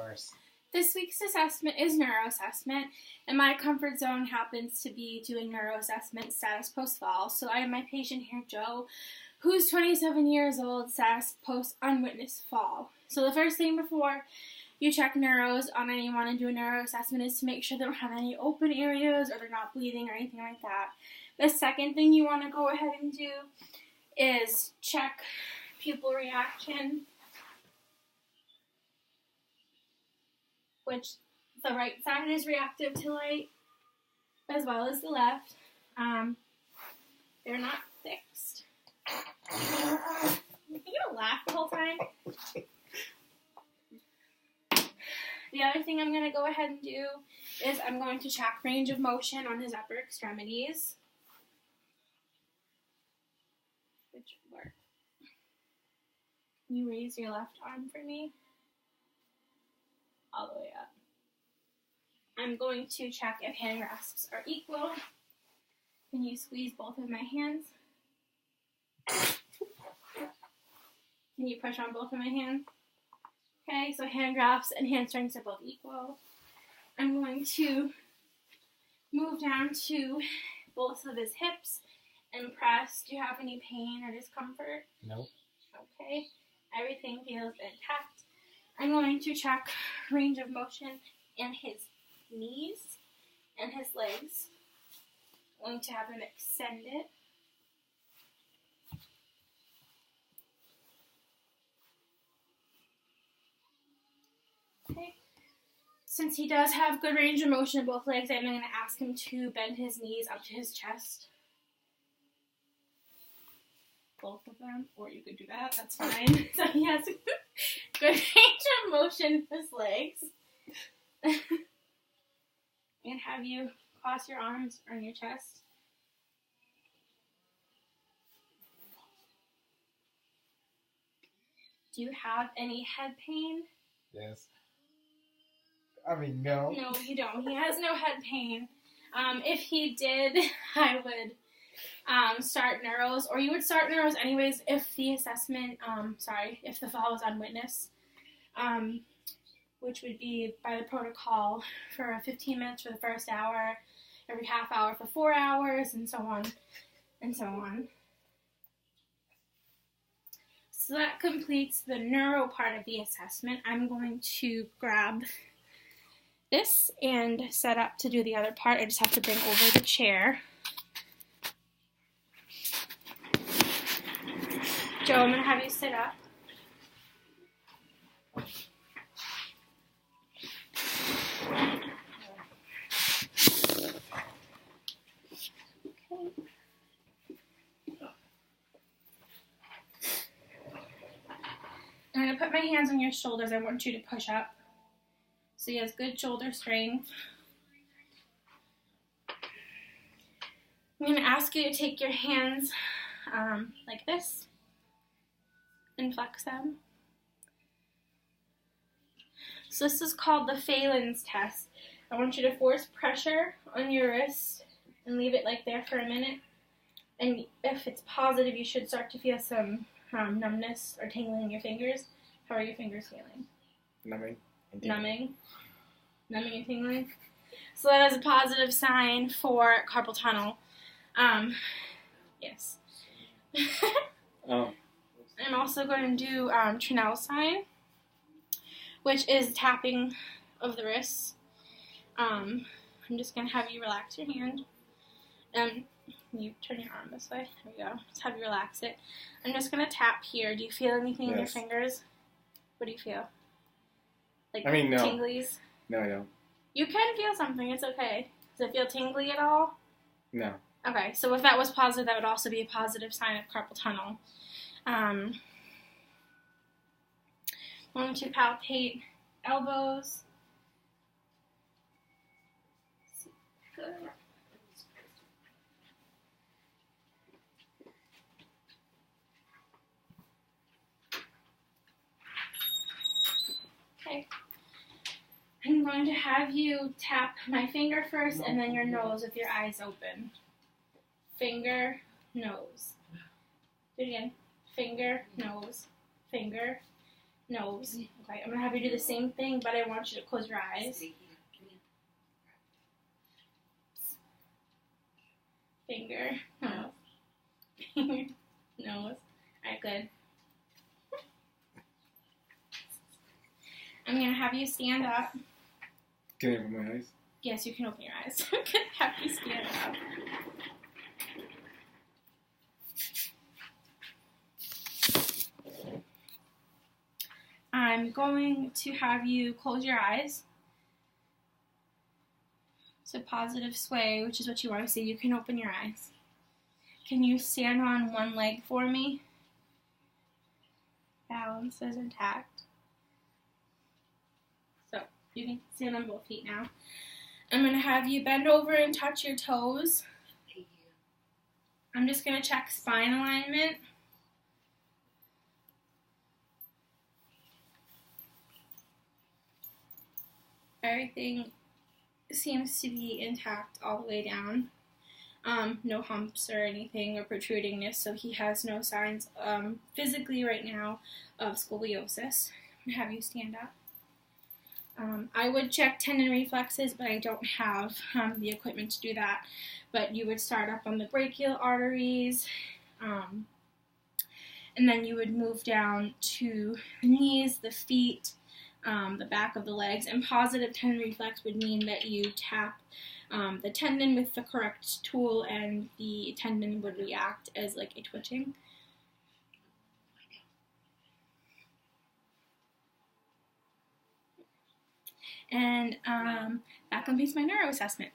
course. This week's assessment is Neuro Assessment, and my comfort zone happens to be doing Neuro Assessment status post-fall. So I have my patient here, Joe, who's 27 years old, status post-unwitnessed fall. So the first thing before you check neuros on anyone and do a neuro assessment is to make sure they don't have any open areas or they're not bleeding or anything like that. The second thing you want to go ahead and do is check pupil reaction, which the right side is reactive to light as well as the left. They're not fixed. You're gonna laugh the whole time. The other thing I'm going to go ahead and do is I'm going to check range of motion on his upper extremities. Which work. Can you raise your left arm for me? All the way up. I'm going to check if hand grasps are equal. Can you squeeze both of my hands? Can you push on both of my hands? Okay, so hand grasps and hand strengths are both equal. I'm going to move down to both of his hips and press. Do you have any pain or discomfort? Nope. Okay, everything feels intact. I'm going to check range of motion in his knees and his legs. I'm going to have him extend it. Okay. Since he does have good range of motion in both legs, I'm going to ask him to bend his knees up to his chest. Both of them, or you could do that, that's fine. So he has good range of motion in his legs. And have you cross your arms on your chest. Do you have any head pain? Yes. I mean, no. No, you don't. He has no head pain. If he did, I would start neuros, or you would start neuros anyways if the assessment, if the fall was unwitnessed, which would be by the protocol for 15 minutes for the first hour, every half hour for 4 hours, and so on, and so on. So that completes the neuro part of the assessment. I'm going to grab this and set up to do the other part. I just have to bring over the chair. Joe, I'm going to have you sit up. Okay. I'm going to put my hands on your shoulders. I want you to push up. So he has good shoulder strength. I'm going to ask you to take your hands like this and flex them. So this is called the Phelan's test. I want you to force pressure on your wrist and leave it like there for a minute. And if it's positive, you should start to feel some numbness or tingling in your fingers. How are your fingers feeling? Numbing. Numbing and tingling. So that is a positive sign for carpal tunnel. Yes. Oh. I'm also going to do Trinell sign, which is tapping of the wrists. I'm just going to have you relax your hand. You turn your arm this way. There we go. Just have you relax it. I'm just going to tap here. Do you feel anything in your fingers? What do you feel? Like no. Tinglies? No, I don't. You can feel something. It's okay. Does it feel tingly at all? No. Okay, so if that was positive, that would also be a positive sign of carpal tunnel. Going to palpate elbows. Good. Okay. I'm going to have you tap my finger first and then your nose with your eyes open. Finger, nose. Do it again. Finger, nose, finger, Nose. Okay, I'm going to have you do the same thing, but I want you to close your eyes. Finger. Nose. Finger. Nose. Alright, good. I'm going to have you stand up. Can I open my eyes? Yes, you can open your eyes. I'm going to have you stand up. I'm going to have you close your eyes. So positive sway, which is what you want to see. You can open your eyes. Can you stand on one leg for me? Balance is intact. So you can stand on both feet now. I'm going to have you bend over and touch your toes. I'm just going to check spine alignment. Everything seems to be intact all the way down. No humps or anything or protrudingness, so he has no signs physically right now of scoliosis. I'm going to have you stand up. I would check tendon reflexes, but I don't have the equipment to do that. But you would start up on the brachial arteries, and then you would move down to the knees, the feet, the back of the legs. And positive tendon reflex would mean that you tap the tendon with the correct tool, and the tendon would react as like a twitching. And that completes my neuro assessment.